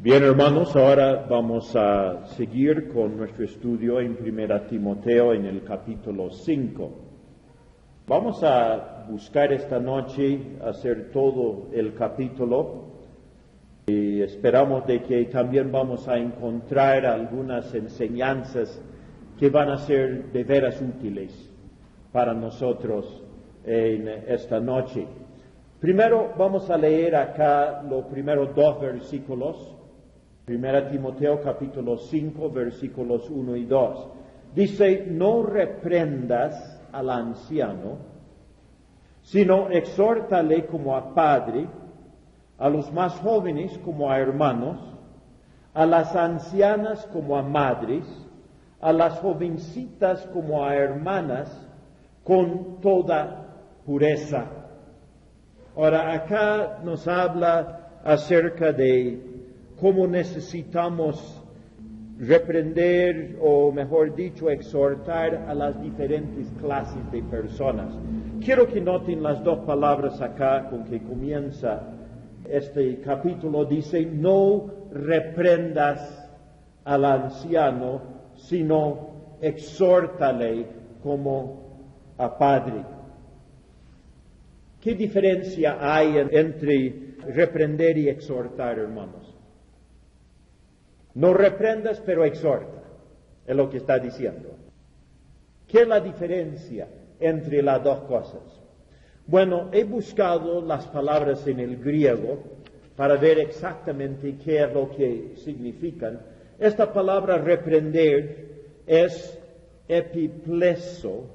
Bien, hermanos, ahora vamos a seguir con nuestro estudio en 1 Timoteo en el capítulo 5. Vamos a buscar esta noche hacer todo el capítulo y esperamos de que también vamos a encontrar algunas enseñanzas que van a ser de veras útiles para nosotros en esta noche. Primero vamos a leer acá los primeros dos versículos. 1 Timoteo capítulo 5 versículos 1 y 2. Dice, no reprendas al anciano, sino exhórtale como a padre, a los más jóvenes como a hermanos, a las ancianas como a madres, a las jovencitas como a hermanas, con toda pureza. Ahora, acá nos habla acerca de cómo necesitamos reprender, o mejor dicho, exhortar a las diferentes clases de personas. Quiero que noten las dos palabras acá con que comienza este capítulo. Dice, no reprendas al anciano, sino exhórtale como a padre. ¿Qué diferencia hay entre reprender y exhortar, hermanos? No reprendas, pero exhorta, es lo que está diciendo. ¿Qué es la diferencia entre las dos cosas? Bueno, he buscado las palabras en el griego para ver exactamente qué es lo que significan. Esta palabra reprender es epipleso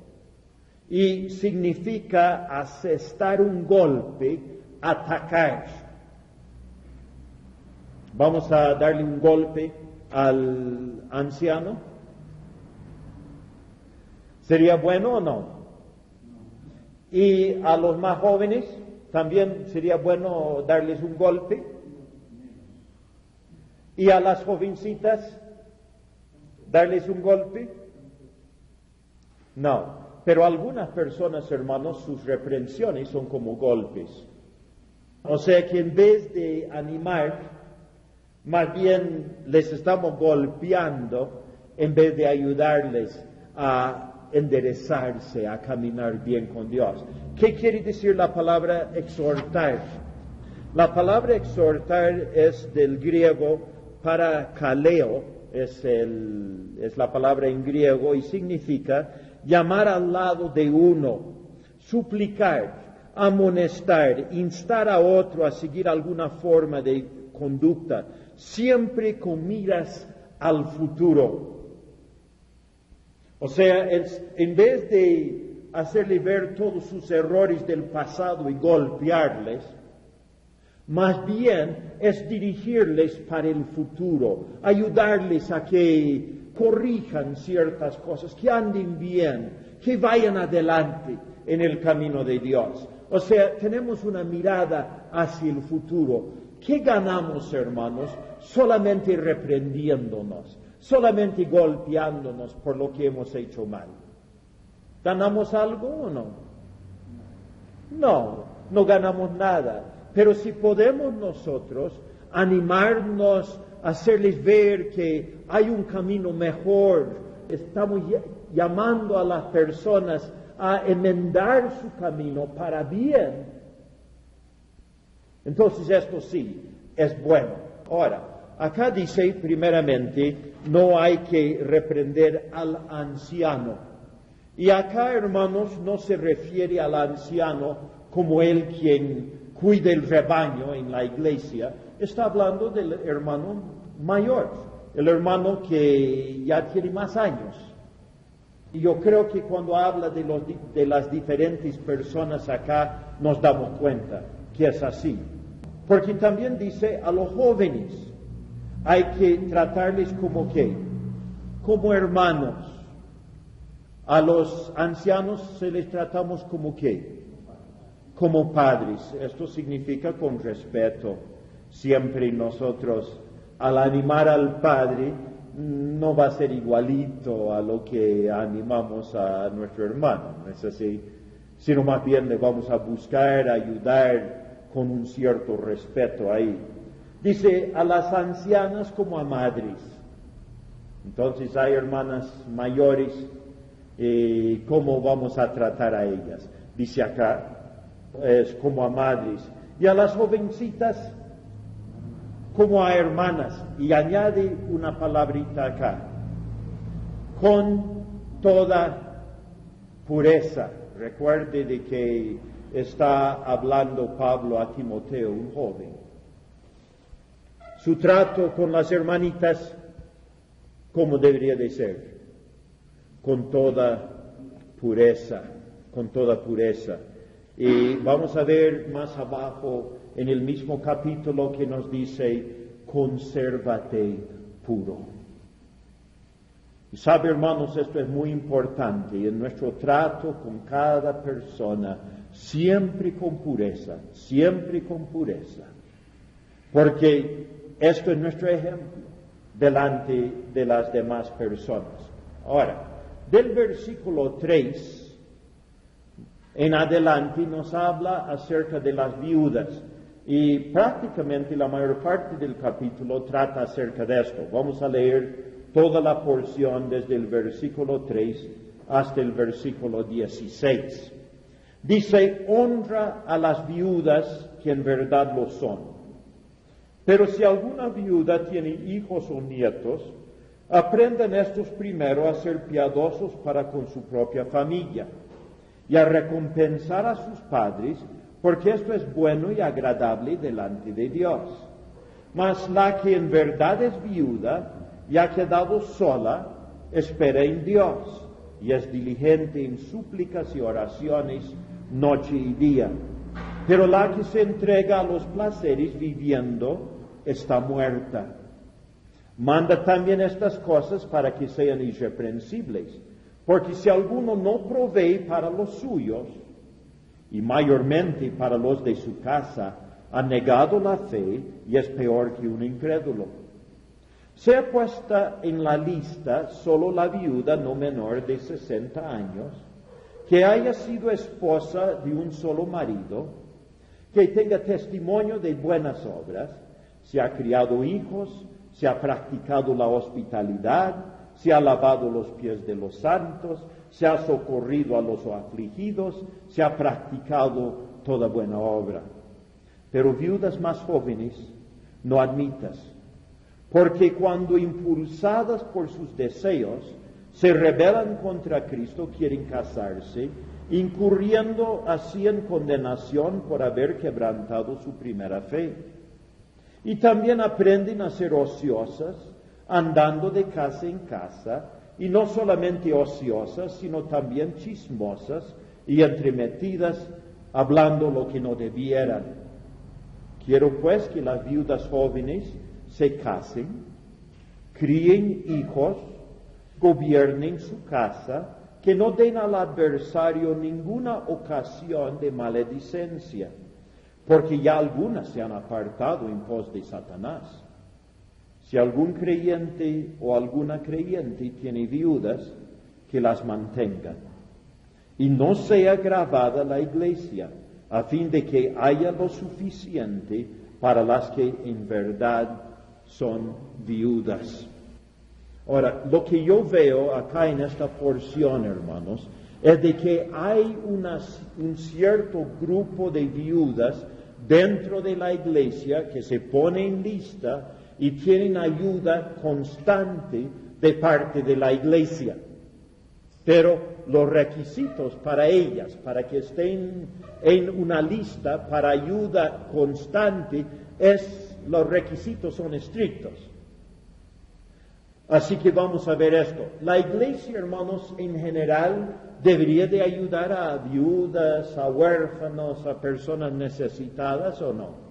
y significa asestar un golpe, atacar. Vamos a darle un golpe al anciano. ¿Sería bueno o no? Y a los más jóvenes también sería bueno darles un golpe. Y a las jovencitas darles un golpe. No, pero algunas personas, hermanos, sus reprensiones son como golpes. O sea que en vez de animar, más bien les estamos golpeando en vez de ayudarles a enderezarse, a caminar bien con Dios. ¿Qué quiere decir la palabra exhortar? La palabra exhortar es del griego parakaleo, es la palabra en griego y significa llamar al lado de uno, suplicar, amonestar, instar a otro a seguir alguna forma de conducta, siempre con miras al futuro. O sea, en vez de hacerle ver todos sus errores del pasado y golpearles, más bien es dirigirles para el futuro, ayudarles a que corrijan ciertas cosas, que anden bien, que vayan adelante en el camino de Dios. O sea, tenemos una mirada hacia el futuro. ¿Qué ganamos, hermanos? Solamente reprendiéndonos, solamente golpeándonos por lo que hemos hecho mal. ¿Ganamos algo o no? No, no ganamos nada. Pero si podemos nosotros animarnos, hacerles ver que hay un camino mejor, estamos llamando a las personas a enmendar su camino para bien, entonces esto sí es bueno. Ahora, acá dice primeramente, no hay que reprender al anciano. Y acá, hermanos, no se refiere al anciano como el quien cuida el rebaño en la iglesia. Está hablando del hermano mayor, el hermano que ya tiene más años. Y yo creo que cuando habla de las diferentes personas acá, nos damos cuenta que es así. Porque también dice a los jóvenes, hay que tratarles como ¿qué? Como hermanos. A los ancianos se les tratamos como ¿qué? Como padres. Esto significa con respeto. Siempre nosotros, al animar al padre, no va a ser igualito a lo que animamos a nuestro hermano, ¿no es así? Sino más bien le vamos a buscar ayudar con un cierto respeto ahí. Dice a las ancianas como a madres. Entonces hay hermanas mayores, ¿cómo vamos a tratar a ellas? Dice acá, es como a madres. Y a las jovencitas como a hermanas. Y añade una palabrita acá, con toda pureza. Recuerde de que está hablando Pablo a Timoteo, un joven. Su trato con las hermanitas, ¿cómo debería de ser? Con toda pureza, con toda pureza. Y vamos a ver más abajo en el mismo capítulo que nos dice, consérvate puro. Y sabe, hermanos, esto es muy importante en nuestro trato con cada persona, siempre con pureza, siempre con pureza. Porque esto es nuestro ejemplo delante de las demás personas. Ahora, del versículo 3 en adelante nos habla acerca de las viudas y prácticamente la mayor parte del capítulo trata acerca de esto. Vamos a leer toda la porción desde el versículo 3 hasta el versículo 16. Dice, honra a las viudas que en verdad lo son. Pero si alguna viuda tiene hijos o nietos, aprendan estos primero a ser piadosos para con su propia familia y a recompensar a sus padres, porque esto es bueno y agradable delante de Dios. Mas la que en verdad es viuda y ha quedado sola, espera en Dios y es diligente en súplicas y oraciones noche y día. Pero la que se entrega a los placeres viviendo está muerta. Manda también estas cosas para que sean irreprensibles, porque si alguno no provee para los suyos, y mayormente para los de su casa, ha negado la fe y es peor que un incrédulo. Sea puesta en la lista solo la viuda no menor de 60 años, que haya sido esposa de un solo marido, que tenga testimonio de buenas obras, se ha criado hijos, se ha practicado la hospitalidad, se ha lavado los pies de los santos, se ha socorrido a los afligidos, se ha practicado toda buena obra. Pero viudas más jóvenes no admitas, porque cuando impulsadas por sus deseos se rebelan contra Cristo, quieren casarse, incurriendo así en condenación por haber quebrantado su primera fe. Y también aprenden a ser ociosas, andando de casa en casa, y no solamente ociosas, sino también chismosas y entremetidas, hablando lo que no debieran. Quiero pues que las viudas jóvenes se casen, críen hijos, gobiernen su casa, que no den al adversario ninguna ocasión de maledicencia, porque ya algunas se han apartado en pos de Satanás. Si algún creyente o alguna creyente tiene viudas, que las mantengan. Y no sea gravada la iglesia, a fin de que haya lo suficiente para las que en verdad son viudas. Ahora, lo que yo veo acá en esta porción, hermanos, es de que hay un cierto grupo de viudas dentro de la iglesia que se pone en lista y tienen ayuda constante de parte de la iglesia. Pero los requisitos para ellas, para que estén en una lista para ayuda constante, los requisitos son estrictos. Así que vamos a ver esto. La iglesia, hermanos, en general debería de ayudar a viudas, a huérfanos, a personas necesitadas, ¿o no?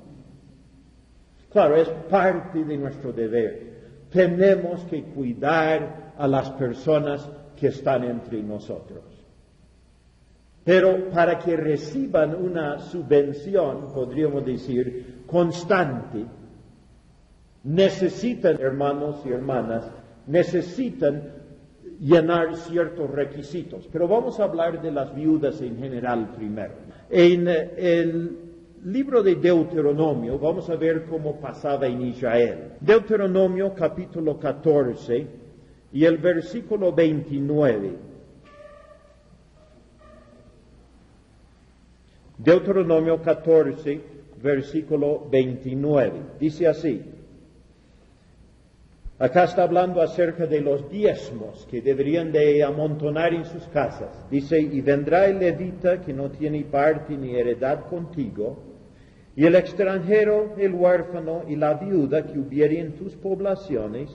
Claro, es parte de nuestro deber. Tenemos que cuidar a las personas que están entre nosotros. Pero para que reciban una subvención, podríamos decir, constante, necesitan, hermanos y hermanas, necesitan llenar ciertos requisitos. Pero vamos a hablar de las viudas en general primero. En libro de Deuteronomio, vamos a ver cómo pasaba en Israel. Deuteronomio capítulo 14 y el versículo 29. Deuteronomio 14, versículo 29. Dice así. Acá está hablando acerca de los diezmos que deberían de amontonar en sus casas. Dice, y vendrá el levita que no tiene parte ni heredad contigo, y el extranjero, el huérfano y la viuda que hubiere en tus poblaciones,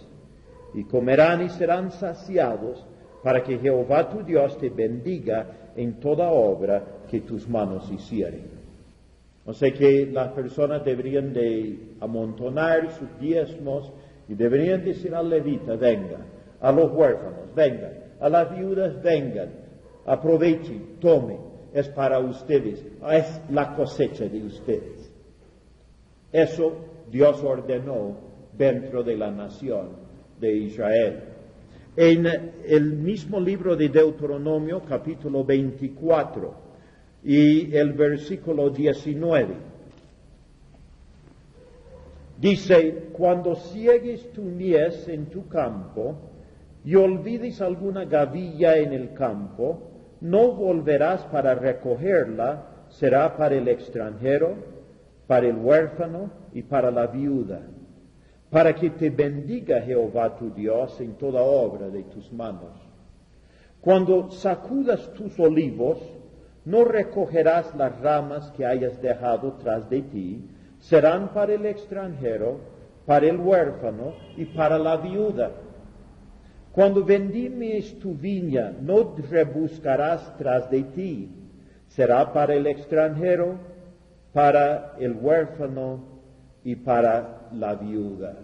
y comerán y serán saciados, para que Jehová tu Dios te bendiga en toda obra que tus manos hicieren. O sea que las personas deberían de amontonar sus diezmos, y deberían decir al levita, venga, a los huérfanos, vengan, a las viudas, vengan, aprovechen, tomen, es para ustedes, es la cosecha de ustedes. Eso Dios ordenó dentro de la nación de Israel. En el mismo libro de Deuteronomio, capítulo 24, y el versículo 19, dice, cuando ciegues tu mies en tu campo y olvides alguna gavilla en el campo, no volverás para recogerla, será para el extranjero, para el huérfano y para la viuda, para que te bendiga Jehová tu Dios en toda obra de tus manos. Cuando sacudas tus olivos, no recogerás las ramas que hayas dejado tras de ti, serán para el extranjero, para el huérfano y para la viuda. Cuando vendimes tu viña, no rebuscarás tras de ti, será para el extranjero, para el huérfano y para la viuda.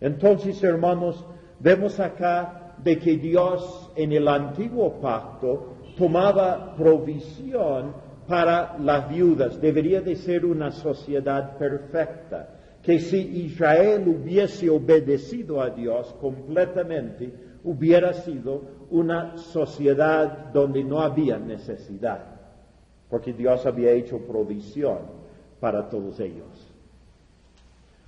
Entonces, hermanos, vemos acá de que Dios en el antiguo pacto tomaba provisión para las viudas. Debería de ser una sociedad perfecta, que si Israel hubiese obedecido a Dios completamente, hubiera sido una sociedad donde no había necesidad, porque Dios había hecho provisión para todos ellos.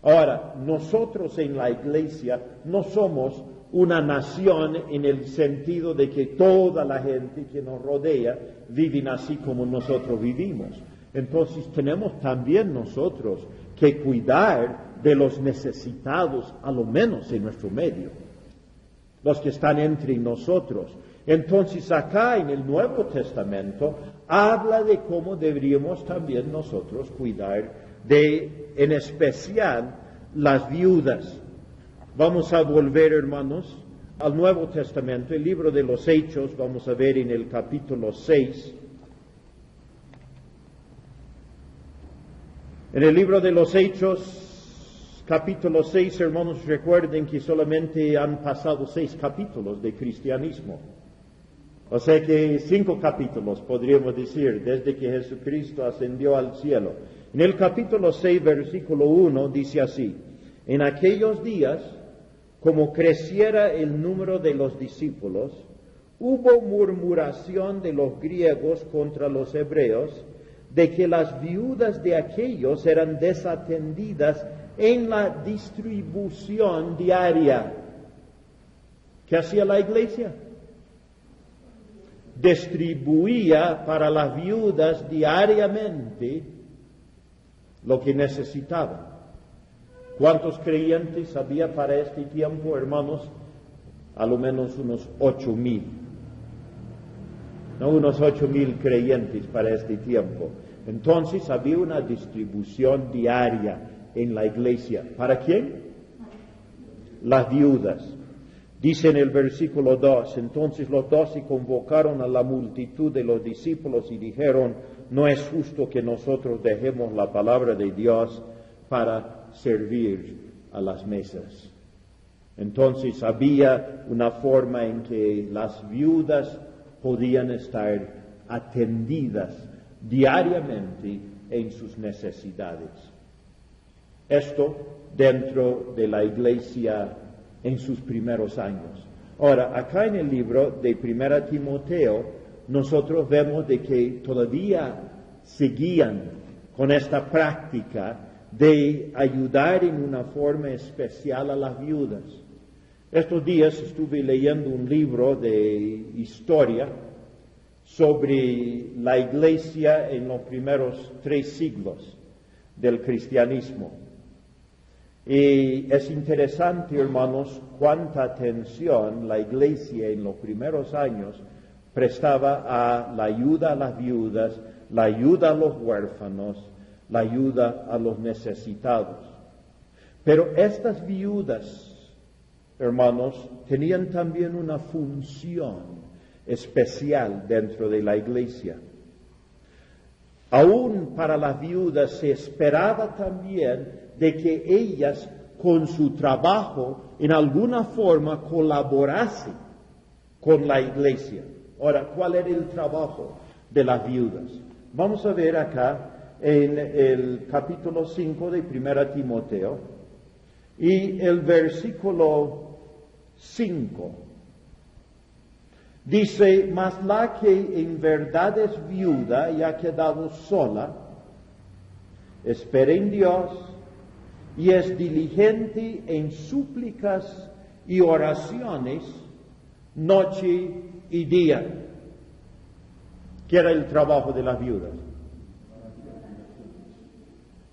Ahora, nosotros en la iglesia no somos una nación en el sentido de que toda la gente que nos rodea viven así como nosotros vivimos. Entonces tenemos también nosotros que cuidar de los necesitados, a lo menos en nuestro medio, los que están entre nosotros. Entonces acá en el Nuevo Testamento habla de cómo deberíamos también nosotros cuidar de, en especial, las viudas. Vamos a volver, hermanos, al Nuevo Testamento, el libro de los Hechos, vamos a ver en el capítulo 6. En el libro de los Hechos, capítulo 6, hermanos, recuerden que solamente han pasado 6 capítulos de cristianismo. O sea que 5 capítulos, podríamos decir, desde que Jesucristo ascendió al cielo. En el capítulo 6, versículo 1, dice así, en aquellos días, como creciera el número de los discípulos, hubo murmuración de los griegos contra los hebreos, de que las viudas de aquellos eran desatendidas en la distribución diaria. ¿Qué hacía la iglesia? Distribuía para las viudas diariamente lo que necesitaban. ¿Cuántos creyentes había para este tiempo, hermanos? A lo menos unos 8,000. No, unos 8,000 creyentes para este tiempo. Entonces había una distribución diaria en la iglesia. ¿Para quién? Las viudas. Dice en el versículo 2, entonces los 12 convocaron a la multitud de los discípulos y dijeron, no es justo que nosotros dejemos la palabra de Dios para servir a las mesas. Entonces había una forma en que las viudas podían estar atendidas diariamente en sus necesidades. Esto dentro de la iglesia en sus primeros años. Ahora, acá en el libro de 1 Timoteo, nosotros vemos de que todavía seguían con esta práctica de ayudar en una forma especial a las viudas. Estos días estuve leyendo un libro de historia sobre la iglesia en los primeros 3 siglos del cristianismo. Y es interesante, hermanos, cuánta atención la iglesia en los primeros años prestaba a la ayuda a las viudas, la ayuda a los huérfanos, la ayuda a los necesitados. Pero estas viudas, hermanos, tenían también una función especial dentro de la iglesia. Aún para las viudas se esperaba también de que ellas con su trabajo en alguna forma colaborasen con la iglesia. Ahora, ¿cuál era el trabajo de las viudas? Vamos a ver acá en el capítulo 5 de 1 Timoteo y el versículo 5. Dice, mas la que en verdad es viuda y ha quedado sola, espera en Dios y es diligente en súplicas y oraciones noche y día. ¿Qué era el trabajo de las viudas?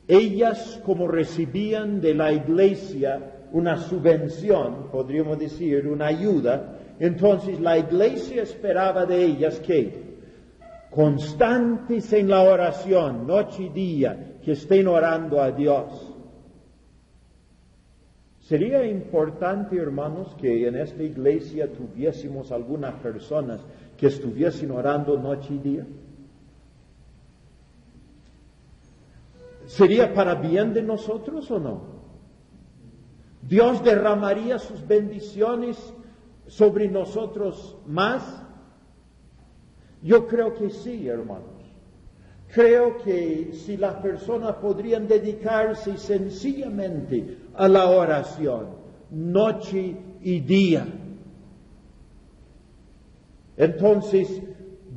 Ellas, como recibían de la iglesia una subvención, podríamos decir, una ayuda, entonces la iglesia esperaba de ellas que constantes en la oración, noche y día, que estén orando a Dios. Sería importante, hermanos, que en esta iglesia tuviésemos algunas personas que estuviesen orando noche y día. ¿Sería para bien de nosotros o no? ¿Dios derramaría sus bendiciones sobre nosotros más? Yo creo que sí, hermanos. Creo que si las personas podrían dedicarse sencillamente a la oración, noche y día, entonces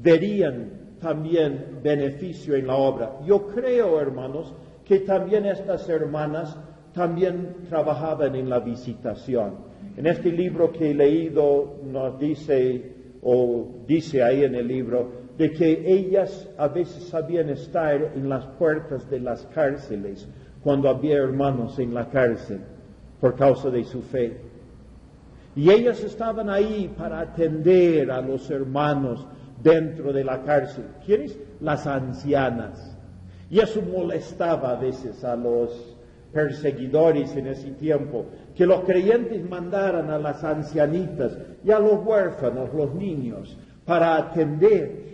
verían también beneficio en la obra. Yo creo, hermanos, que también estas hermanas también trabajaban en la visitación. En este libro que he leído nos dice, o dice ahí en el libro, de que ellas a veces sabían estar en las puertas de las cárceles cuando había hermanos en la cárcel por causa de su fe. Y ellas estaban ahí para atender a los hermanos dentro de la cárcel. ¿Quiénes? Las ancianas. Y eso molestaba a veces a los perseguidores en ese tiempo, que los creyentes mandaran a las ancianitas y a los huérfanos, los niños, para atender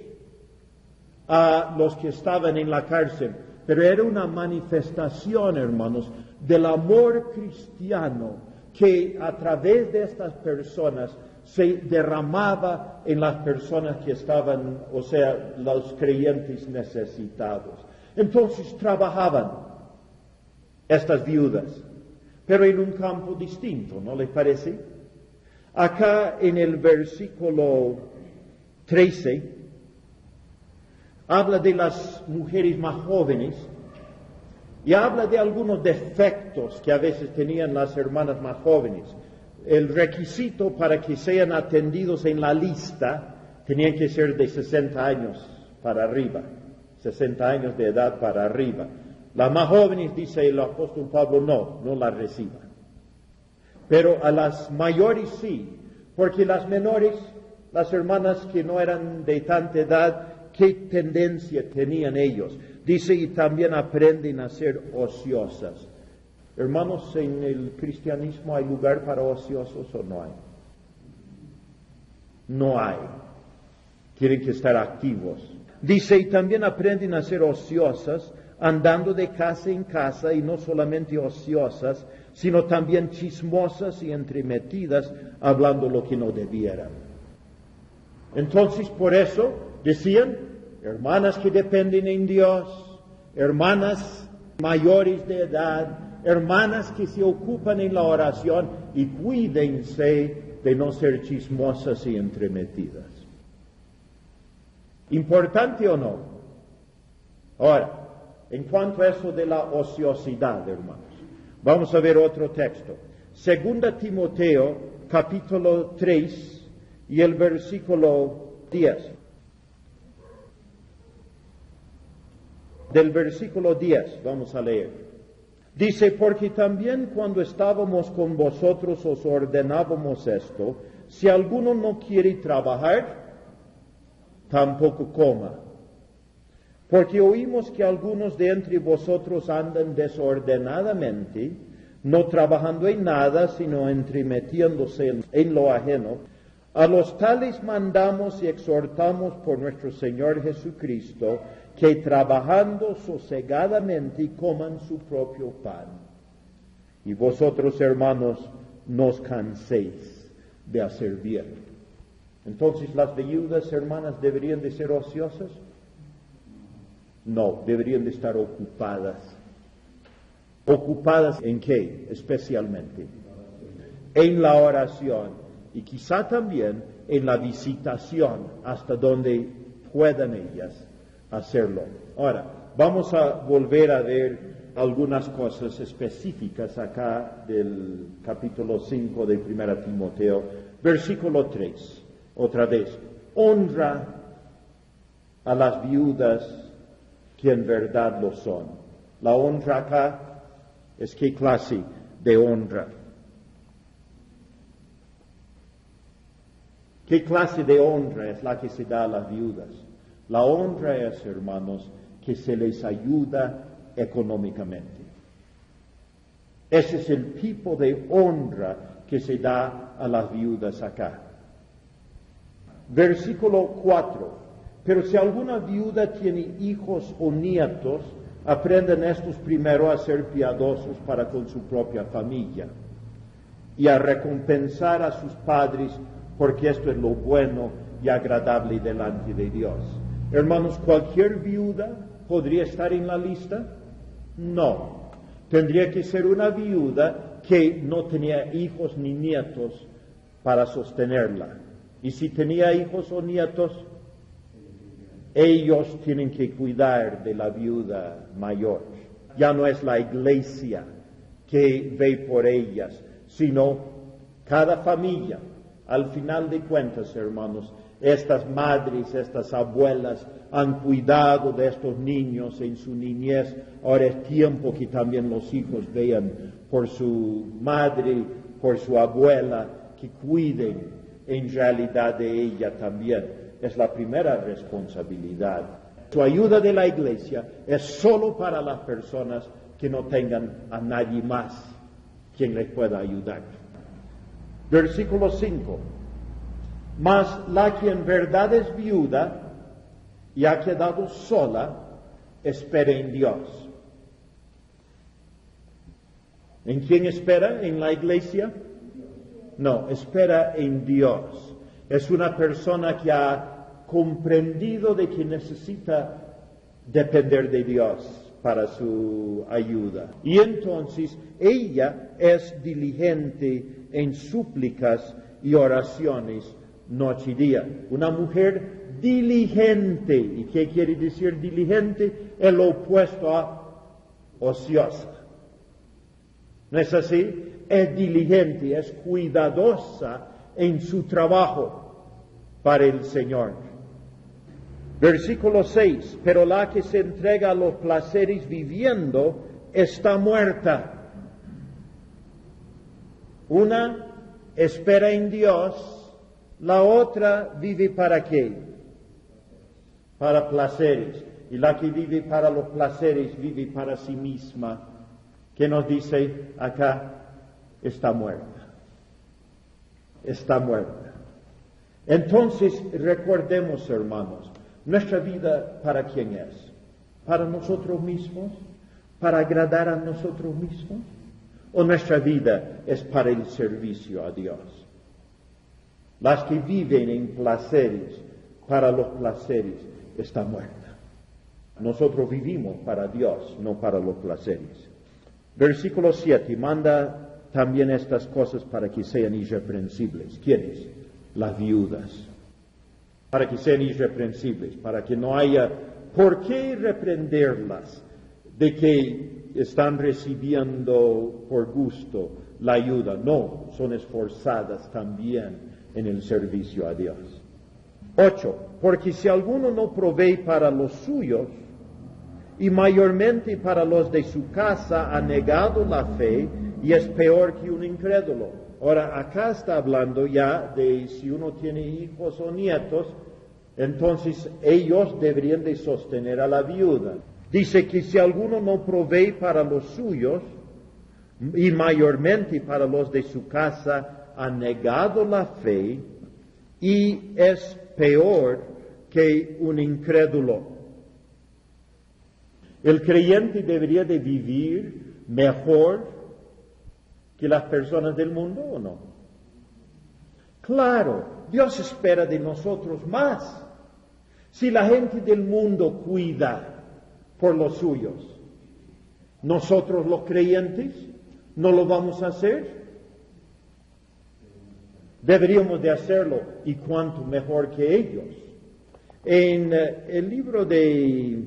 a los que estaban en la cárcel. Pero era una manifestación, hermanos, del amor cristiano que a través de estas personas se derramaba en las personas que estaban, o sea, los creyentes necesitados. Entonces trabajaban estas viudas, pero en un campo distinto, ¿no les parece? Acá en el versículo 13, habla de las mujeres más jóvenes y habla de algunos defectos que a veces tenían las hermanas más jóvenes. El requisito para que sean atendidos en la lista tenían que ser de 60 años para arriba, 60 años de edad para arriba. Las más jóvenes, dice el apóstol Pablo, no las reciban. Pero a las mayores sí, porque las menores, las hermanas que no eran de tanta edad, ¿qué tendencia tenían ellos? Dice, y también aprenden a ser ociosas. Hermanos, ¿en el cristianismo hay lugar para ociosos o no hay? No hay. Tienen que estar activos. Dice, y también aprenden a ser ociosas, andando de casa en casa, y no solamente ociosas, sino también chismosas y entremetidas, hablando lo que no debieran. Entonces, por eso, decían, hermanas que dependen en Dios, hermanas mayores de edad, hermanas que se ocupan en la oración, y cuídense de no ser chismosas y entremetidas. ¿Importante o no? Ahora, en cuanto a eso de la ociosidad, hermanos, vamos a ver otro texto. Segunda Timoteo, capítulo 3 y el versículo 10. Del versículo 10 vamos a leer. Dice, porque también cuando estábamos con vosotros os ordenábamos esto, si alguno no quiere trabajar, tampoco coma. Porque oímos que algunos de entre vosotros andan desordenadamente, no trabajando en nada, sino entremetiéndose en lo ajeno. A los tales mandamos y exhortamos por nuestro Señor Jesucristo, que trabajando sosegadamente coman su propio pan. Y vosotros, hermanos, no os canséis de hacer bien. Entonces, ¿las viudas, hermanas, deberían de ser ociosas? No, deberían de estar ocupadas. ¿Ocupadas en qué? Especialmente en la oración y quizá también en la visitación hasta donde puedan ellas hacerlo. Ahora, vamos a volver a ver algunas cosas específicas acá del capítulo 5 de 1 Timoteo, versículo 3. Otra vez, honra a las viudas que en verdad lo son. La honra acá es qué clase de honra. ¿Qué clase de honra es la que se da a las viudas? La honra es, hermanos, que se les ayuda económicamente. Ese es el tipo de honra que se da a las viudas acá. Versículo 4. Pero si alguna viuda tiene hijos o nietos, aprendan estos primero a ser piadosos para con su propia familia y a recompensar a sus padres, porque esto es lo bueno y agradable delante de Dios. Hermanos, ¿cualquier viuda podría estar en la lista? No. Tendría que ser una viuda que no tenía hijos ni nietos para sostenerla. Y si tenía hijos o nietos, ellos tienen que cuidar de la viuda mayor. Ya no es la iglesia que ve por ellas, sino cada familia. Al final de cuentas, hermanos, estas madres, estas abuelas han cuidado de estos niños en su niñez. Ahora es tiempo que también los hijos vean por su madre, por su abuela, que cuiden en realidad de ella también. Es la primera responsabilidad. Su ayuda de la iglesia es solo para las personas que no tengan a nadie más quien les pueda ayudar. Versículo 5. Mas la que en verdad es viuda y ha quedado sola, espere en Dios. ¿En quién espera? ¿En la iglesia? No, espera en Dios. Es una persona que ha comprendido de que necesita depender de Dios para su ayuda. Y entonces ella es diligente en súplicas y oraciones noche y día. Una mujer diligente. ¿Y qué quiere decir diligente? Es lo opuesto a ociosa. ¿No es así? Es diligente, es cuidadosa en su trabajo para el Señor. Versículo 6. Pero la que se entrega a los placeres viviendo está muerta. Una espera en Dios, la otra vive ¿para qué? Para placeres. Y la que vive para los placeres vive para sí misma. ¿Qué nos dice acá? Está muerta. Está muerta. Entonces, recordemos, hermanos, nuestra vida, ¿para quién es? ¿Para nosotros mismos? ¿Para agradar a nosotros mismos? ¿O nuestra vida es para el servicio a Dios? Las que viven en placeres, para los placeres, está muerta. Nosotros vivimos para Dios, no para los placeres. Versículo 7, manda también estas cosas para que sean irreprensibles. ¿Quiénes? Las viudas. Para que sean irreprensibles, para que no haya ¿Por qué reprenderlas de que están recibiendo por gusto la ayuda? No, son esforzadas también en el servicio a Dios. 8. Porque si alguno no provee para los suyos, y mayormente para los de su casa, ha negado la fe y es peor que un incrédulo. Ahora, acá está hablando ya de si uno tiene hijos o nietos, entonces ellos deberían de sostener a la viuda. Dice que si alguno no provee para los suyos, y mayormente para los de su casa, ha negado la fe y es peor que un incrédulo. ¿El creyente debería de vivir mejor que las personas del mundo o no? Claro, Dios espera de nosotros más. Si la gente del mundo cuida por los suyos, nosotros los creyentes no lo vamos a hacer. Deberíamos de hacerlo, y cuánto mejor que ellos. En el libro de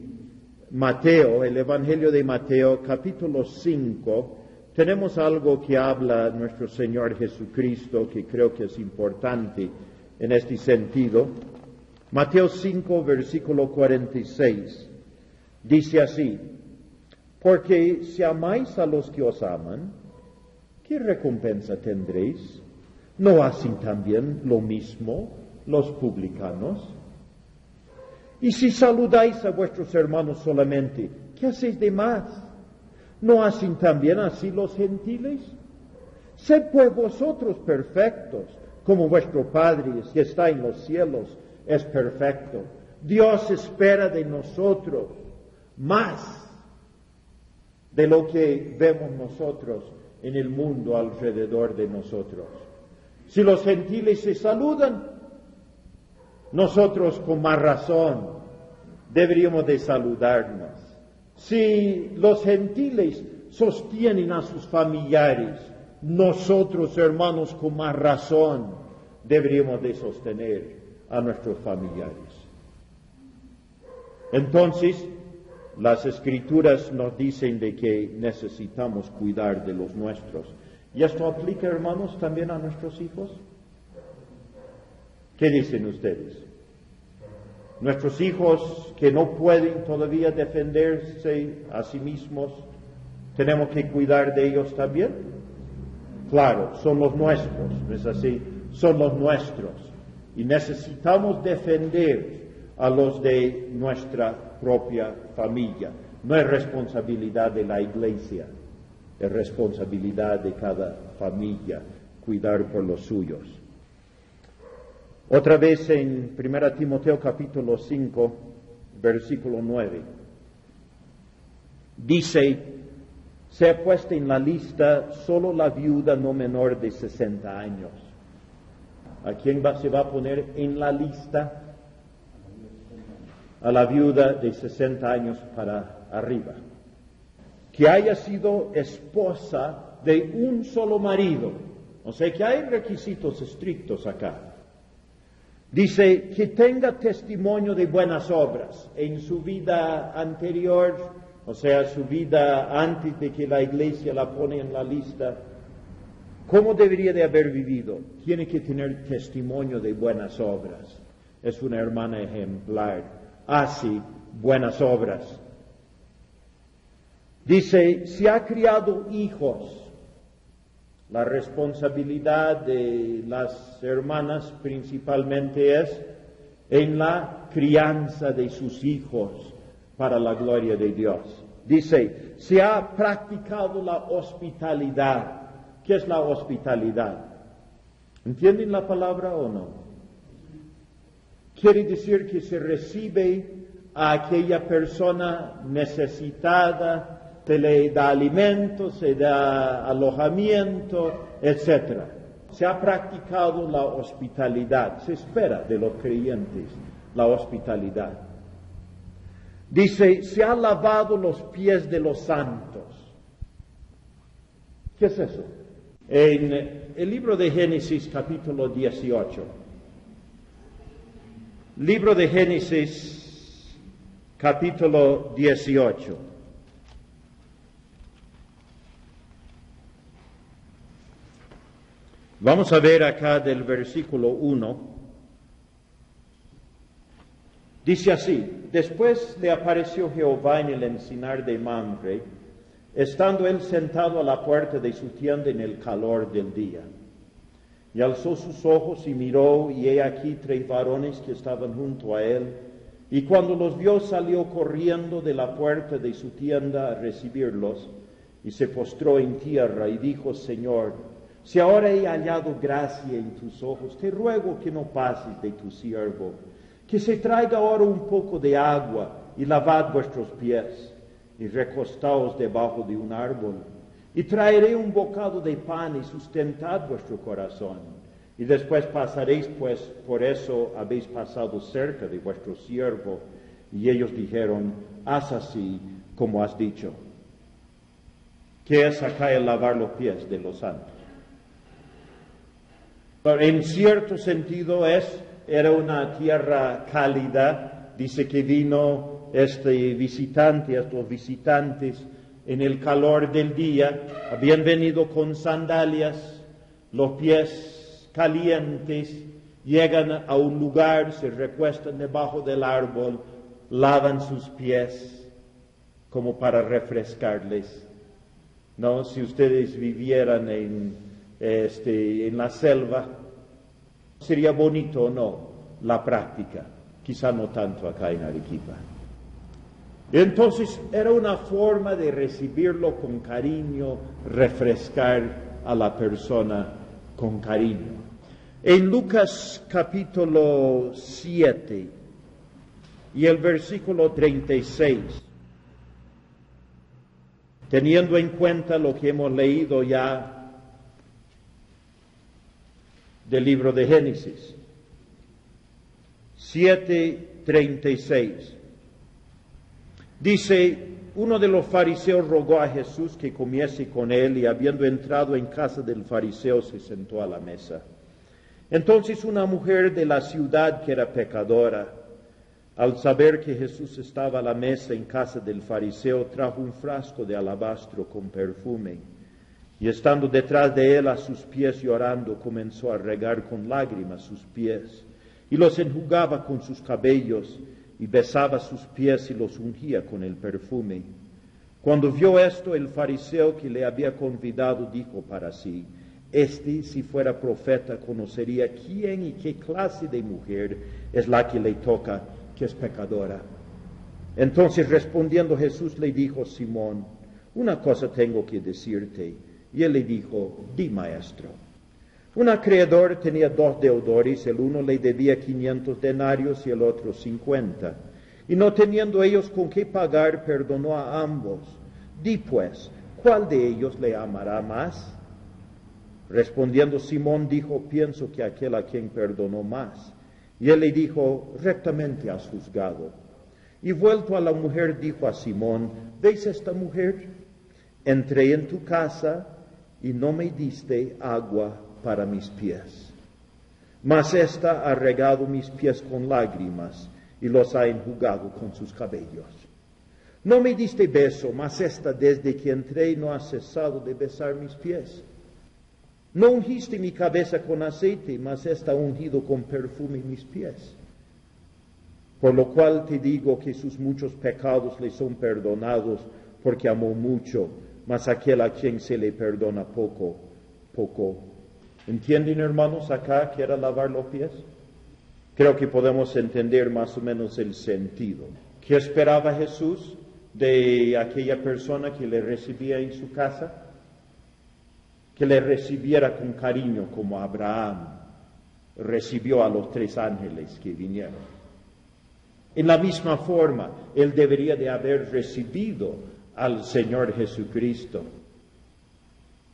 Mateo, el Evangelio de Mateo, capítulo 5, tenemos algo que habla nuestro Señor Jesucristo, que creo que es importante en este sentido. Mateo 5, versículo 46, dice así: porque si amáis a los que os aman, ¿qué recompensa tendréis? ¿No hacen también lo mismo los publicanos? Y si saludáis a vuestros hermanos solamente, ¿qué hacéis de más? ¿No hacen también así los gentiles? Sed pues vosotros perfectos, como vuestro Padre que está en los cielos es perfecto. Dios espera de nosotros más de lo que vemos nosotros en el mundo alrededor de nosotros. Si los gentiles se saludan, nosotros con más razón deberíamos de saludarnos. Si los gentiles sostienen a sus familiares, nosotros, hermanos, con más razón deberíamos de sostener a nuestros familiares. Entonces, las Escrituras nos dicen de que necesitamos cuidar de los nuestros. ¿Y esto aplica, hermanos, también a nuestros hijos? ¿Qué dicen ustedes? Nuestros hijos que no pueden todavía defenderse a sí mismos, ¿tenemos que cuidar de ellos también? Claro, son los nuestros, ¿no es así? Son los nuestros. Y necesitamos defender a los de nuestra propia familia. No es responsabilidad de la iglesia, es responsabilidad de cada familia cuidar por los suyos. Otra vez en 1 Timoteo capítulo 5, versículo 9, dice: se ha puesto en la lista solo la viuda no menor de 60 años. ¿A quién se va a poner en la lista? A la viuda de 60 años para arriba, que haya sido esposa de un solo marido. O sea que hay requisitos estrictos acá. Dice que tenga testimonio de buenas obras en su vida anterior, o sea, su vida antes de que la iglesia la pone en la lista. ¿Cómo debería de haber vivido? Tiene que tener testimonio de buenas obras. Es una hermana ejemplar. Hace buenas obras. Dice, si ha criado hijos, la responsabilidad de las hermanas principalmente es en la crianza de sus hijos para la gloria de Dios. Dice, si ha practicado la hospitalidad. ¿Qué es la hospitalidad? ¿Entienden la palabra o no? Quiere decir que se recibe a aquella persona necesitada, se le da alimento, se da alojamiento, etc. Se ha practicado la hospitalidad. Se espera de los creyentes la hospitalidad. Dice, se ha lavado los pies de los santos. ¿Qué es eso? En el libro de Génesis, capítulo 18. Libro de Génesis, capítulo 18. Vamos a ver acá del versículo 1. Dice así: después le apareció Jehová en el encinar de Mamre, estando él sentado a la puerta de su tienda en el calor del día. Y alzó sus ojos y miró, y he aquí 3 varones que estaban junto a él. Y cuando los vio, salió corriendo de la puerta de su tienda a recibirlos, y se postró en tierra y dijo: Señor, si ahora he hallado gracia en tus ojos, te ruego que no pases de tu siervo, que se traiga ahora un poco de agua y lavad vuestros pies, y recostaos debajo de un árbol. Y traeré un bocado de pan y sustentad vuestro corazón. Y después pasaréis, pues por eso habéis pasado cerca de vuestro siervo. Y ellos dijeron: haz así como has dicho. ¿Qué es acá el lavar los pies de los santos? Pero en cierto sentido era una tierra cálida. Dice que vino estos visitantes en el calor del día, habían venido con sandalias, los pies calientes, llegan a un lugar, se recuestan debajo del árbol, lavan sus pies como para refrescarles. No, si ustedes vivieran en la selva, sería bonito o no la práctica, quizá no tanto acá en Arequipa. Entonces era una forma de recibirlo con cariño, refrescar a la persona con cariño. En Lucas capítulo 7 y el versículo 36, teniendo en cuenta lo que hemos leído ya del libro de Génesis, 7:36. Dice: uno de los fariseos rogó a Jesús que comiese con él, y habiendo entrado en casa del fariseo se sentó a la mesa. Entonces una mujer de la ciudad, que era pecadora, al saber que Jesús estaba a la mesa en casa del fariseo, trajo un frasco de alabastro con perfume, y estando detrás de él a sus pies llorando, comenzó a regar con lágrimas sus pies, y los enjugaba con sus cabellos, y besaba sus pies y los ungía con el perfume. Cuando vio esto, el fariseo que le había convidado dijo para sí: si fuera profeta, conocería quién y qué clase de mujer es la que le toca, que es pecadora. Entonces respondiendo Jesús le dijo: Simón, una cosa tengo que decirte. Y él le dijo: di, maestro. Un acreedor tenía 2 deudores, el uno le debía 500 denarios y el otro 50. Y no teniendo ellos con qué pagar, perdonó a ambos. Di pues, ¿cuál de ellos le amará más? Respondiendo Simón dijo: pienso que aquel a quien perdonó más. Y él le dijo: rectamente has juzgado. Y vuelto a la mujer dijo a Simón: ¿ves esta mujer? Entré en tu casa y no me diste agua para mis pies, mas ésta ha regado mis pies con lágrimas y los ha enjugado con sus cabellos. No me diste beso, mas ésta desde que entré no ha cesado de besar mis pies. No ungiste mi cabeza con aceite, mas ésta ha ungido con perfume mis pies. Por lo cual te digo que sus muchos pecados le son perdonados, porque amó mucho, mas aquel a quien se le perdona poco, poco. ¿Entienden, hermanos, acá que era lavar los pies? Creo que podemos entender más o menos el sentido. ¿Qué esperaba Jesús de aquella persona que le recibía en su casa? Que le recibiera con cariño, como Abraham recibió a los 3 ángeles que vinieron. En la misma forma, él debería de haber recibido al Señor Jesucristo,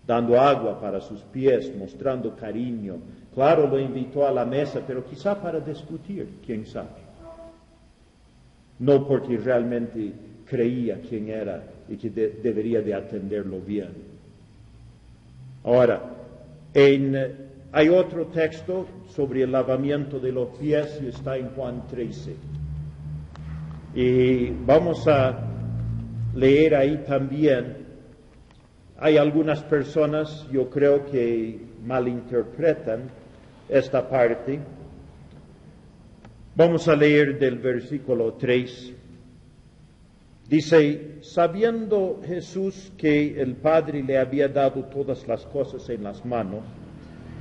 dando agua para sus pies, mostrando cariño. Claro, lo invitó a la mesa, pero quizá para discutir, quién sabe. No porque realmente creía quién era y que debería de atenderlo bien. Ahora, hay otro texto sobre el lavamiento de los pies y está en Juan 13. Y vamos a leer ahí también. Hay algunas personas, yo creo que malinterpretan esta parte. Vamos a leer del versículo 3. Dice, sabiendo Jesús que el Padre le había dado todas las cosas en las manos,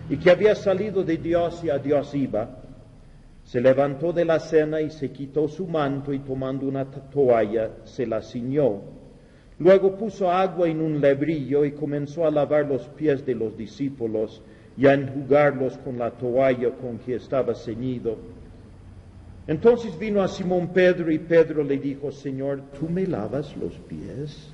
y que había salido de Dios y a Dios iba, se levantó de la cena y se quitó su manto y tomando una toalla se la ciñó. Luego puso agua en un lebrillo y comenzó a lavar los pies de los discípulos y a enjugarlos con la toalla con que estaba ceñido. Entonces vino a Simón Pedro y Pedro le dijo, Señor, ¿tú me lavas los pies?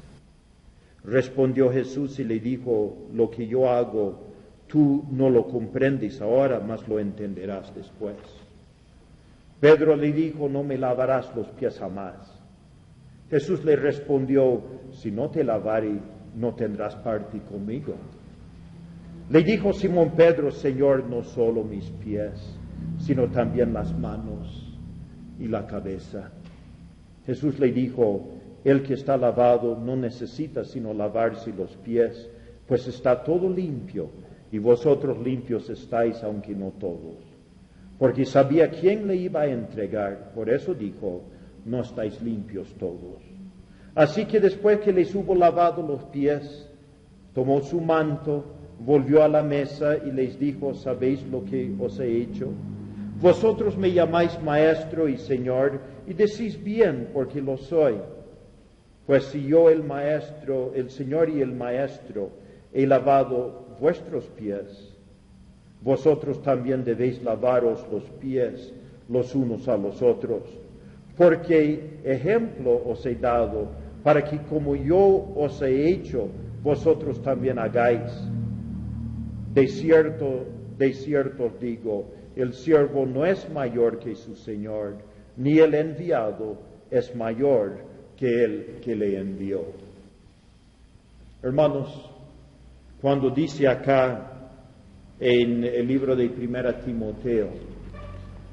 Respondió Jesús y le dijo, lo que yo hago, tú no lo comprendes ahora, mas lo entenderás después. Pedro le dijo, no me lavarás los pies jamás. Jesús le respondió, si no te lavare, no tendrás parte conmigo. Le dijo Simón Pedro, Señor, no solo mis pies, sino también las manos y la cabeza. Jesús le dijo, el que está lavado no necesita sino lavarse los pies, pues está todo limpio, y vosotros limpios estáis, aunque no todos. Porque sabía quién le iba a entregar, por eso dijo, no estáis limpios todos. Así que después que les hubo lavado los pies, tomó su manto, volvió a la mesa y les dijo, ¿sabéis lo que os he hecho? Vosotros me llamáis maestro y señor, y decís bien, porque lo soy. Pues si yo, el maestro, el señor y el maestro, he lavado vuestros pies, vosotros también debéis lavaros los pies los unos a los otros. Porque ejemplo os he dado, para que como yo os he hecho, vosotros también hagáis. De cierto os digo, el siervo no es mayor que su Señor, ni el enviado es mayor que el que le envió. Hermanos, cuando dice acá en el libro de 1 Timoteo,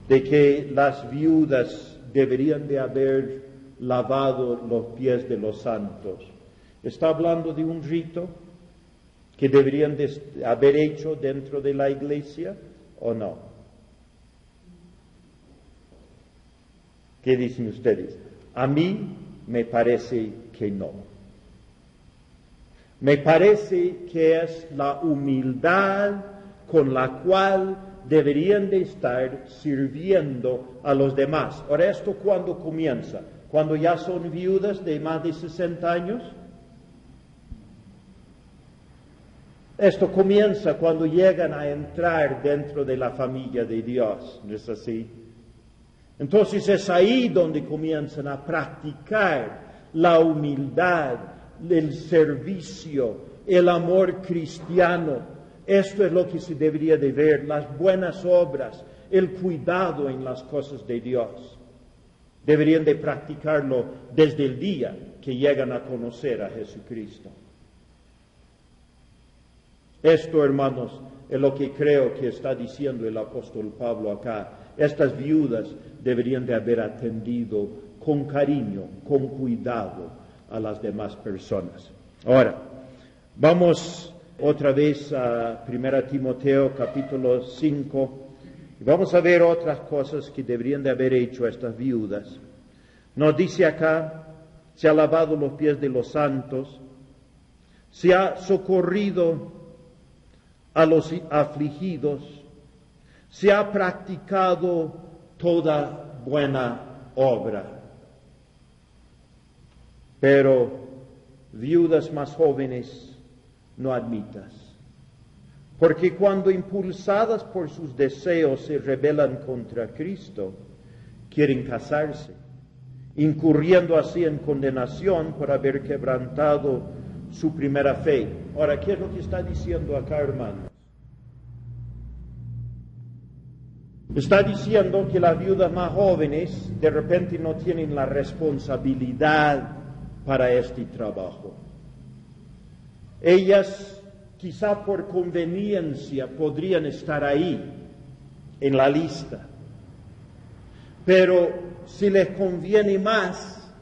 de que las viudas deberían de haber lavado los pies de los santos, ¿está hablando de un rito que deberían de haber hecho dentro de la iglesia o no? ¿Qué dicen ustedes? A mí me parece que no. Me parece que es la humildad con la cual deberían de estar sirviendo a los demás. Ahora, ¿esto cuándo comienza? ¿Cuando ya son viudas de más de 60 años? Esto comienza cuando llegan a entrar dentro de la familia de Dios, ¿no es así? Entonces es ahí donde comienzan a practicar la humildad, el servicio, el amor cristiano. Esto es lo que se debería de ver, las buenas obras, el cuidado en las cosas de Dios. Deberían de practicarlo desde el día que llegan a conocer a Jesucristo. Esto, hermanos, es lo que creo que está diciendo el apóstol Pablo acá. Estas viudas deberían de haber atendido con cariño, con cuidado a las demás personas. Ahora, vamos otra vez a 1 Timoteo capítulo 5 y vamos a ver otras cosas que deberían de haber hecho estas viudas. Nos dice acá, se ha lavado los pies de los santos, se ha socorrido a los afligidos, se ha practicado toda buena obra. Pero viudas más jóvenes no admitas, porque cuando impulsadas por sus deseos se rebelan contra Cristo, quieren casarse, incurriendo así en condenación por haber quebrantado su primera fe. Ahora, ¿qué es lo que está diciendo acá, hermanos? Está diciendo que las viudas más jóvenes de repente no tienen la responsabilidad para este trabajo. Ellas, quizá por conveniencia, podrían estar ahí en la lista. pero si les conviene más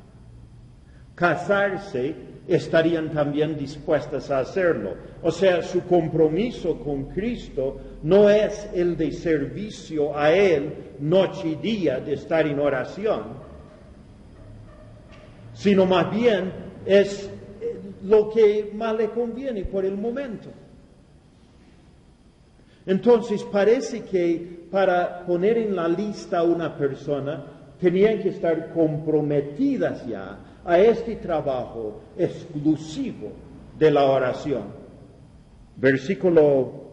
casarse, estarían también dispuestas a hacerlo. O sea, su compromiso con Cristo no es el de servicio a Él noche y día, de estar en oración, sino más bien es lo que más le conviene por el momento. Entonces parece que para poner en la lista a una persona tenían que estar comprometidas ya a este trabajo exclusivo de la oración. Versículo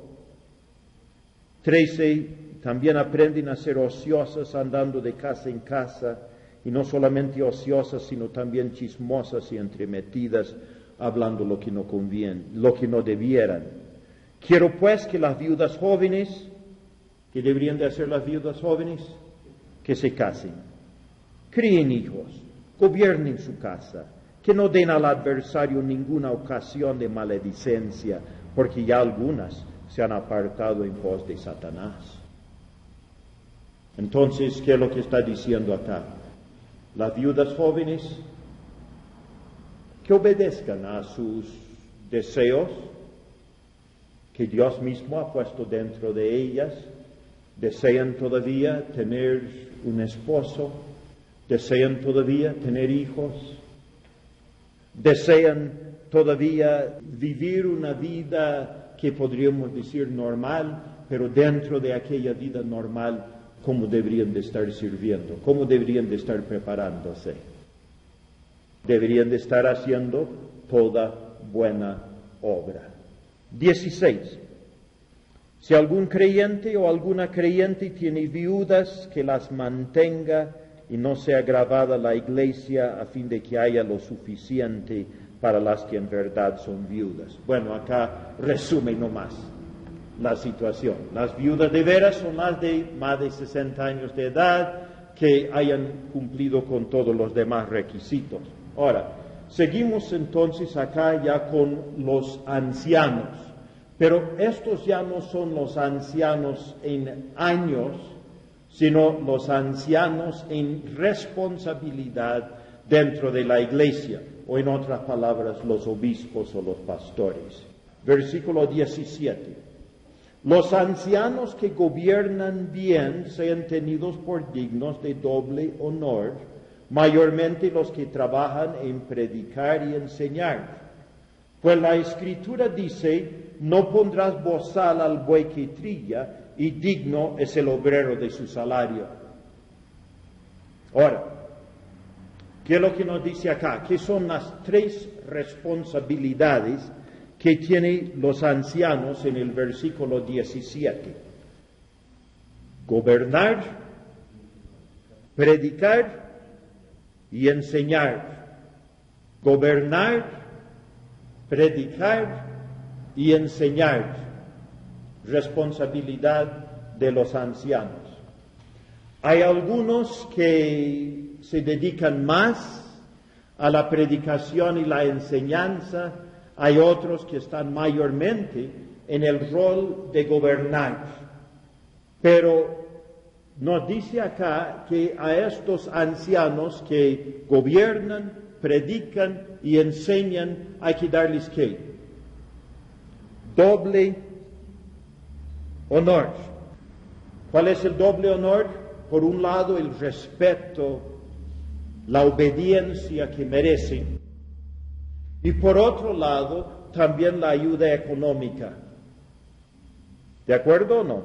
13, también aprenden a ser ociosas andando de casa en casa, y no solamente ociosas, sino también chismosas y entremetidas, hablando lo que no conviene, lo que no debieran. Quiero pues que las viudas jóvenes, ¿qué deberían de hacer las viudas jóvenes? Que se casen, críen hijos, gobiernen su casa, que no den al adversario ninguna ocasión de maledicencia, porque ya algunas se han apartado en pos de Satanás. Entonces, ¿qué es lo que está diciendo acá? Las viudas jóvenes que obedezcan a sus deseos que Dios mismo ha puesto dentro de ellas, desean todavía tener un esposo, desean todavía tener hijos, desean todavía vivir una vida que podríamos decir normal, pero dentro de aquella vida normal, ¿cómo deberían de estar sirviendo? ¿Cómo deberían de estar preparándose? Deberían de estar haciendo toda buena obra. 16. Si algún creyente o alguna creyente tiene viudas, que las mantenga y no sea gravada la iglesia, a fin de que haya lo suficiente para las que en verdad son viudas. Bueno, acá resume nomás la situación. Las viudas de veras son las de más de 60 años de edad, que hayan cumplido con todos los demás requisitos. Ahora, seguimos entonces acá ya con los ancianos, pero estos ya no son los ancianos en años, sino los ancianos en responsabilidad dentro de la iglesia, o en otras palabras, los obispos o los pastores. Versículo 17. Los ancianos que gobiernan bien sean tenidos por dignos de doble honor, mayormente los que trabajan en predicar y enseñar. Pues la Escritura dice, no pondrás bozal al buey que trilla, y digno es el obrero de su salario. Ahora, ¿qué es lo que nos dice acá? ¿Qué son las tres responsabilidades que tienen los ancianos en el versículo 17? Gobernar, predicar y enseñar. Gobernar, predicar y enseñar. Responsabilidad de los ancianos. Hay algunos que se dedican más a la predicación y la enseñanza, hay otros que están mayormente en el rol de gobernar. Pero nos dice acá que a estos ancianos que gobiernan, predican y enseñan, hay que darles ¿qué? Doble honor. ¿Cuál es el doble honor? Por un lado, el respeto, la obediencia que merecen, y por otro lado, también la ayuda económica. ¿De acuerdo o no?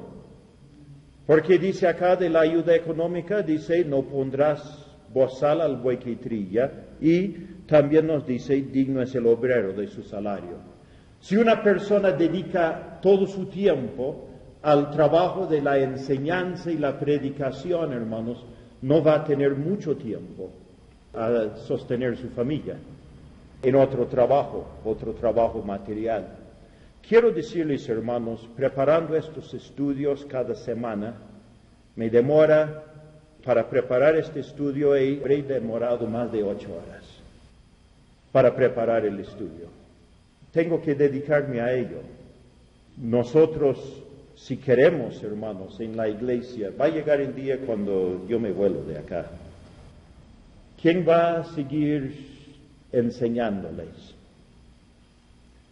Porque dice acá de la ayuda económica, dice, no pondrás bozal al buey que trilla, y también nos dice, digno es el obrero de su salario. Si una persona dedica todo su tiempo al trabajo de la enseñanza y la predicación, hermanos, no va a tener mucho tiempo a sostener su familia en otro trabajo material. Quiero decirles, hermanos, preparando estos estudios cada semana, me demora, para preparar este estudio, he demorado más de 8 horas para preparar el estudio. Tengo que dedicarme a ello. Nosotros si queremos, hermanos, en la iglesia, va a llegar el día cuando yo me vuelo de acá. ¿Quién va a seguir enseñándoles?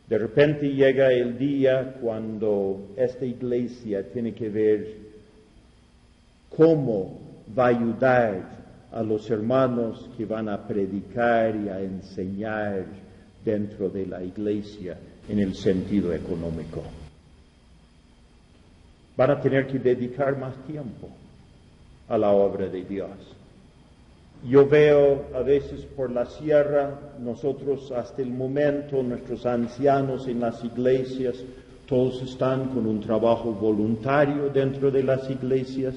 De repente llega el día cuando esta iglesia tiene que ver cómo va a ayudar a los hermanos que van a predicar y a enseñar dentro de la iglesia en el sentido económico. Van a tener que dedicar más tiempo a la obra de Dios. Yo veo a veces por la sierra, nosotros hasta el momento, nuestros ancianos en las iglesias, todos están con un trabajo voluntario dentro de las iglesias.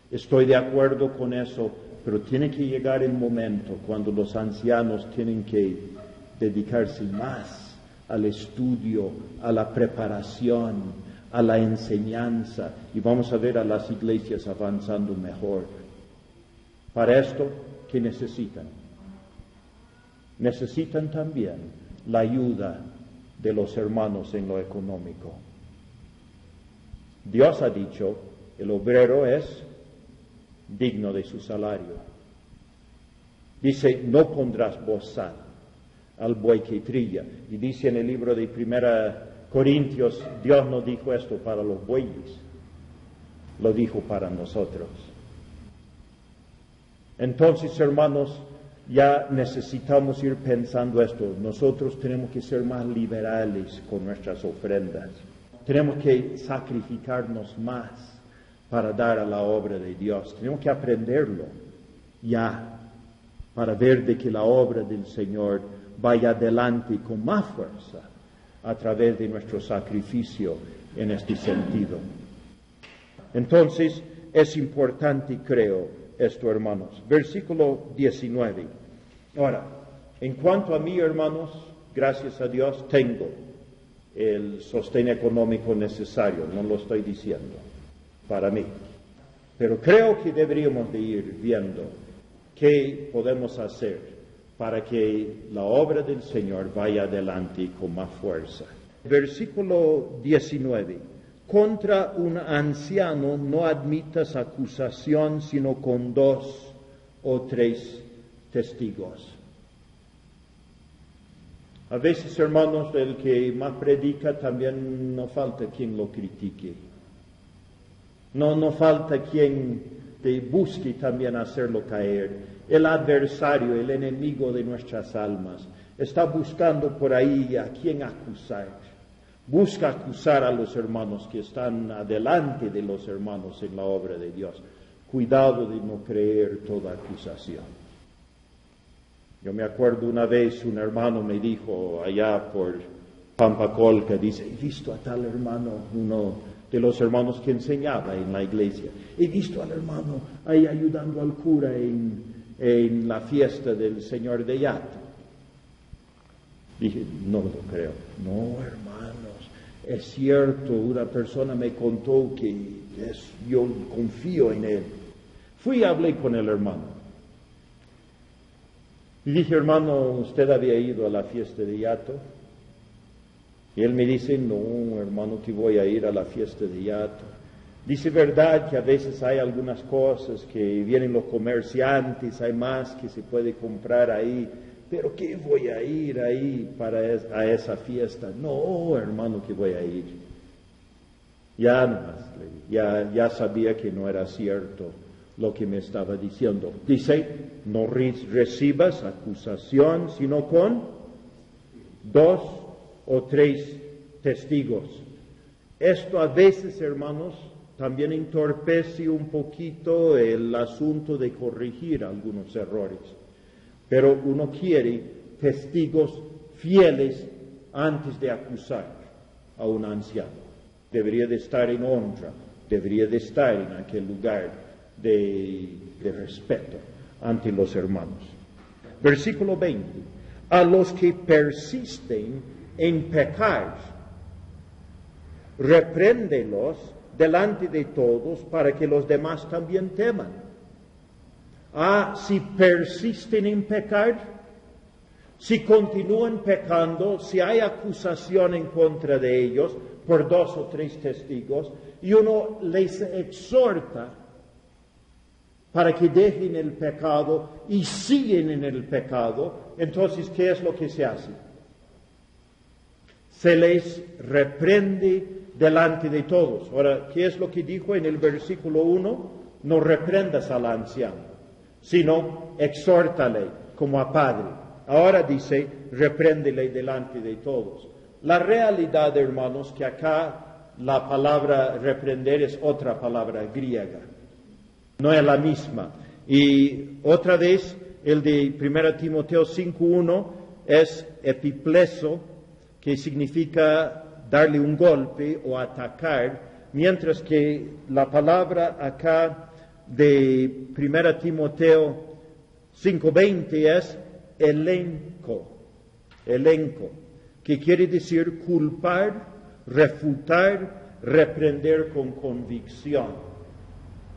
Estoy de acuerdo con eso, pero tiene que llegar el momento cuando los ancianos tienen que dedicarse más al estudio, a la preparación, a la enseñanza, y vamos a ver a las iglesias avanzando mejor. Para esto, ¿qué necesitan? Necesitan también la ayuda de los hermanos en lo económico. Dios ha dicho, el obrero es digno de su salario. Dice, no pondrás bozal al buey que trilla. Y dice en el libro de 1 Corintios, Dios no dijo esto para los bueyes, lo dijo para nosotros. Entonces, hermanos, ya necesitamos ir pensando esto. Nosotros tenemos que ser más liberales con nuestras ofrendas. Tenemos que sacrificarnos más para dar a la obra de Dios. Tenemos que aprenderlo ya para ver de que la obra del Señor vaya adelante con más fuerza a través de nuestro sacrificio en este sentido. Entonces, es importante, creo, esto, hermanos. Versículo 19. Ahora, en cuanto a mí, hermanos, gracias a Dios, tengo el sostén económico necesario, no lo estoy diciendo para mí. Pero creo que deberíamos de ir viendo qué podemos hacer para que la obra del Señor vaya adelante con más fuerza. Versículo 19. Contra un anciano no admitas acusación sino con 2 o 3 testigos. A veces, hermanos, el que más predica también no falta quien lo critique. No falta quien te busque también hacerlo caer. El adversario, el enemigo de nuestras almas, está buscando por ahí a quien acusar. Busca acusar a los hermanos que están adelante de los hermanos en la obra de Dios. Cuidado de no creer toda acusación. Yo me acuerdo una vez un hermano me dijo allá por Pampacolca, dice, he visto a tal hermano, uno de los hermanos que enseñaba en la iglesia. He visto al hermano ahí ayudando al cura en la fiesta del Señor de Yato. Dije, no lo creo. No, hermanos, es cierto, una persona me contó que yo confío en él. Fui y hablé con el hermano. Y dije, hermano, ¿usted había ido a la fiesta de Yato? Y él me dice, no, hermano, que voy a ir a la fiesta de Yato. Dice, verdad que a veces hay algunas cosas que vienen los comerciantes, hay más que se puede comprar ahí, pero ¿qué voy a ir ahí a esa fiesta? No, hermano, que voy a ir. Ya sabía que no era cierto lo que me estaba diciendo. Dice, no recibas acusación, sino con 2 o 3 testigos. Esto a veces, hermanos, también entorpece un poquito el asunto de corregir algunos errores. Pero uno quiere testigos fieles antes de acusar a un anciano. Debería de estar en honra, debería de estar en aquel lugar de respeto ante los hermanos. Versículo 20. A los que persisten en pecar, repréndelos delante de todos para que los demás también teman. Si persisten en pecar, si continúan pecando, si hay acusación en contra de ellos, por 2 o 3 testigos, y uno les exhorta para que dejen el pecado y siguen en el pecado, entonces, ¿qué es lo que se hace? Se les reprende delante de todos. Ahora, ¿qué es lo que dijo en el versículo 1? No reprendas al anciano, sino exhórtale como a padre. Ahora dice, repréndele delante de todos. La realidad, hermanos, que acá la palabra reprender es otra palabra griega. No es la misma. Y otra vez, el de 1 Timoteo 5:1 es epipleso, que significa darle un golpe o atacar, mientras que la palabra acá de 1 Timoteo 5:20 es elenco, que quiere decir culpar, refutar, reprender con convicción.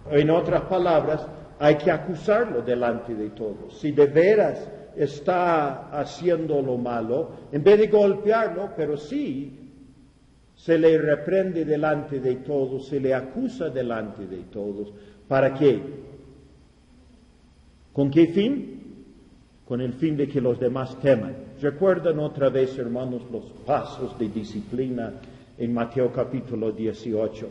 En otras palabras, hay que acusarlo delante de todos. Si de veras está haciendo lo malo, en vez de golpearlo, pero sí se le reprende delante de todos, se le acusa delante de todos. ¿Para qué? ¿Con qué fin? Con el fin de que los demás teman. ¿Recuerdan otra vez, hermanos, los pasos de disciplina en Mateo capítulo 18?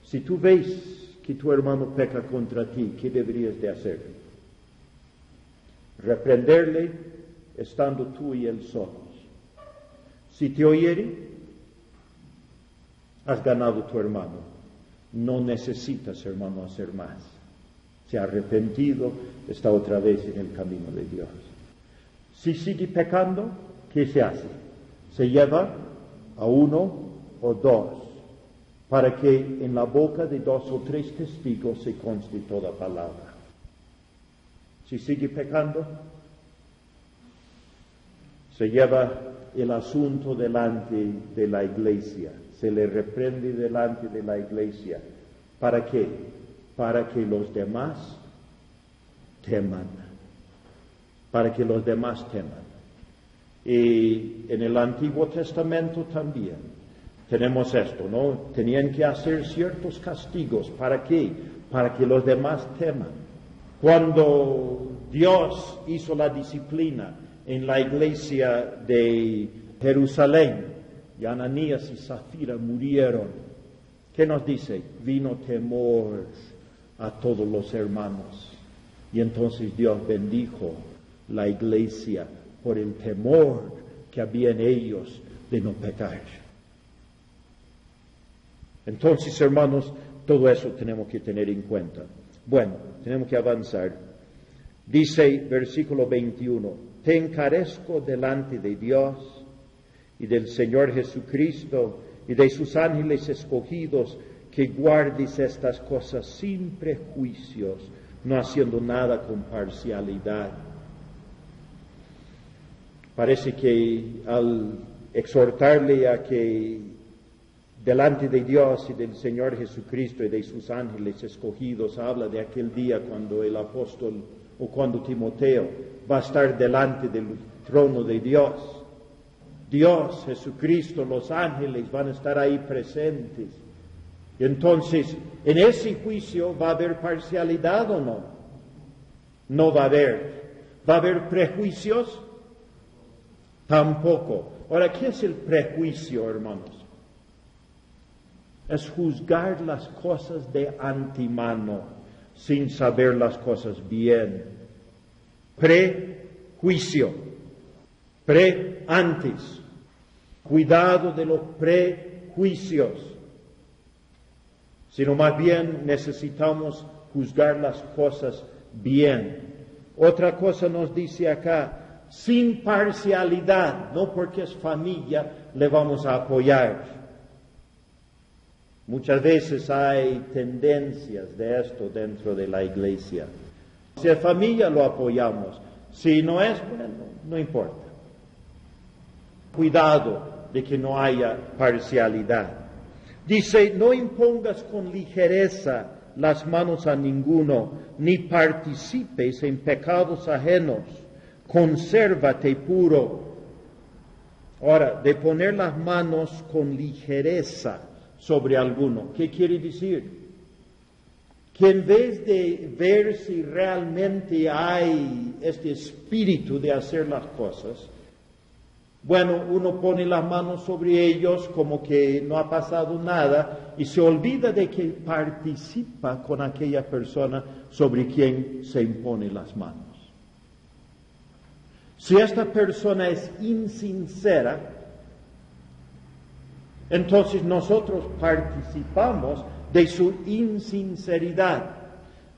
Si tú ves que tu hermano peca contra ti, ¿qué deberías de hacer? Reprenderle estando tú y él solos. Si te oyere, has ganado tu hermano. No necesitas, hermano, hacer más. Se ha arrepentido, está otra vez en el camino de Dios. Si sigue pecando, ¿qué se hace? Se lleva a 1 o 2, para que en la boca de 2 o 3 testigos se conste toda palabra. Si sigue pecando, se lleva el asunto delante de la iglesia, se le reprende delante de la iglesia. ¿Para qué? Para que los demás teman. Para que los demás teman. Y en el Antiguo Testamento también tenemos esto, ¿no? Tenían que hacer ciertos castigos. ¿Para qué? Para que los demás teman. Cuando Dios hizo la disciplina en la iglesia de Jerusalén, y Ananías y Zafira murieron, ¿qué nos dice? Vino temor a todos los hermanos. Y entonces Dios bendijo la iglesia por el temor que había en ellos de no pecar. Entonces, hermanos, todo eso tenemos que tener en cuenta. Bueno, tenemos que avanzar. Dice versículo 21, te encarezco delante de Dios y del Señor Jesucristo y de sus ángeles escogidos, que guardes estas cosas sin prejuicios, no haciendo nada con parcialidad. Parece que al exhortarle a que delante de Dios y del Señor Jesucristo y de sus ángeles escogidos, habla de aquel día cuando el apóstol o cuando Timoteo va a estar delante del trono de Dios. Dios, Jesucristo, los ángeles van a estar ahí presentes. Y entonces, en ese juicio, ¿va a haber parcialidad o no? No va a haber. ¿Va a haber prejuicios? Tampoco. Ahora, ¿qué es el prejuicio, hermanos? Es juzgar las cosas de antemano, sin saber las cosas bien. Prejuicio. Antes. Cuidado de los prejuicios. Sino más bien necesitamos juzgar las cosas bien. Otra cosa nos dice acá, sin parcialidad, no porque es familia le vamos a apoyar. Muchas veces hay tendencias de esto dentro de la iglesia. Si es familia lo apoyamos, si no es, bueno, no importa. Cuidado de que no haya parcialidad. Dice, no impongas con ligereza las manos a ninguno, ni participes en pecados ajenos, consérvate puro. Ahora, de poner las manos con ligereza sobre alguno. ¿Qué quiere decir? Que en vez de ver si realmente hay este espíritu de hacer las cosas, bueno, uno pone las manos sobre ellos como que no ha pasado nada y se olvida de que participa con aquella persona sobre quien se impone las manos. Si esta persona es insincera, entonces nosotros participamos de su insinceridad.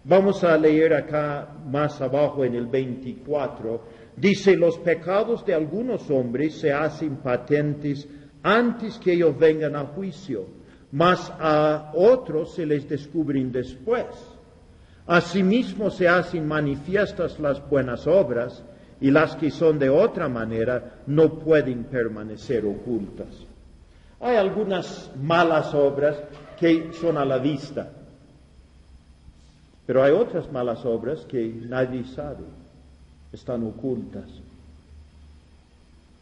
Vamos a leer acá más abajo en el 24. Dice, los pecados de algunos hombres se hacen patentes antes que ellos vengan a juicio, mas a otros se les descubren después. Asimismo se hacen manifiestas las buenas obras, y las que son de otra manera no pueden permanecer ocultas. Hay algunas malas obras que son a la vista, pero hay otras malas obras que nadie sabe, están ocultas.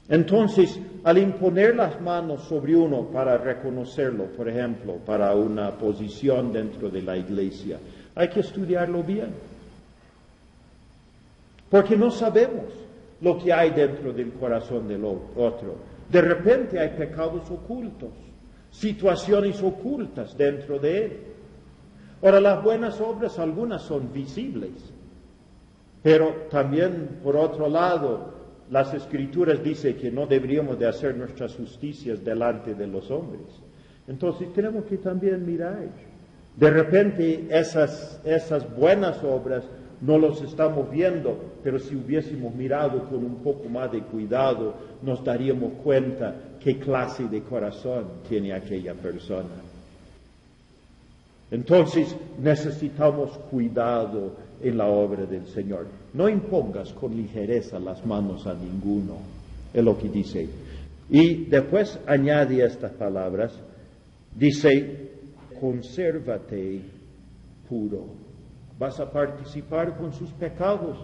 Entonces, al imponer las manos sobre uno para reconocerlo, por ejemplo, para una posición dentro de la iglesia, hay que estudiarlo bien. Porque no sabemos lo que hay dentro del corazón del otro. De repente hay pecados ocultos, situaciones ocultas dentro de él. Ahora, las buenas obras, algunas son visibles, pero también, por otro lado, las Escrituras dicen que no deberíamos de hacer nuestras justicias delante de los hombres. Entonces tenemos que también mirar. De repente esas buenas obras no los estamos viendo, pero si hubiésemos mirado con un poco más de cuidado, nos daríamos cuenta qué clase de corazón tiene aquella persona. Entonces necesitamos cuidado en la obra del Señor. No impongas con ligereza las manos a ninguno, es lo que dice. Y después añade estas palabras, dice, consérvate puro. ¿Vas a participar con sus pecados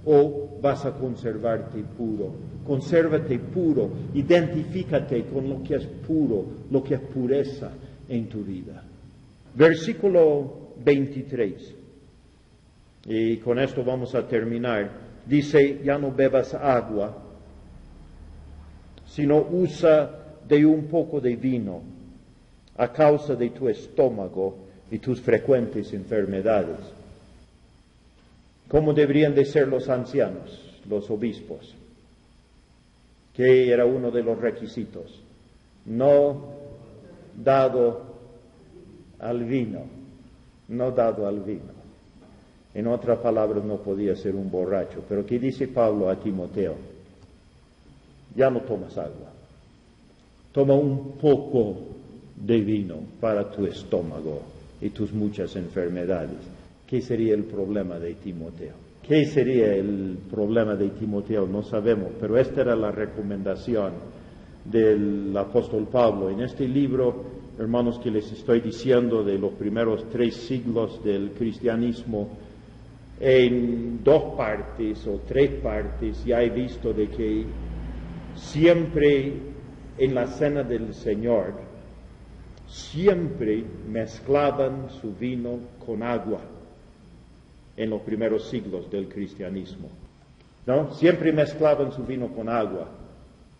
o vas a conservarte puro? Consérvate puro, identifícate con lo que es puro, lo que es pureza en tu vida. Versículo 23, y con esto vamos a terminar. Dice, ya no bebas agua, sino usa de un poco de vino a causa de tu estómago y tus frecuentes enfermedades. ¿Cómo deberían de ser los ancianos, los obispos? Que era uno de los requisitos. No dado al vino, no dado al vino. En otras palabras, no podía ser un borracho. Pero ¿qué dice Pablo a Timoteo? Ya no tomas agua. Toma un poco de vino para tu estómago y tus muchas enfermedades. ¿Qué sería el problema de Timoteo? ¿Qué sería el problema de Timoteo? No sabemos, pero esta era la recomendación del apóstol Pablo. En este libro, hermanos, que les estoy diciendo de los primeros 3 siglos del cristianismo, en 2 partes o 3 partes ya he visto de que siempre en la cena del Señor, siempre mezclaban su vino con agua. En los primeros siglos del cristianismo, ¿no? Siempre mezclaban su vino con agua.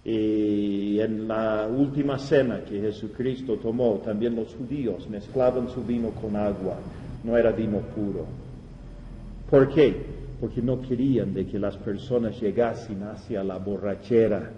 Y en la última cena que Jesucristo tomó, también los judíos mezclaban su vino con agua. No era vino puro. ¿Por qué? Porque no querían de que las personas llegasen hacia la borrachera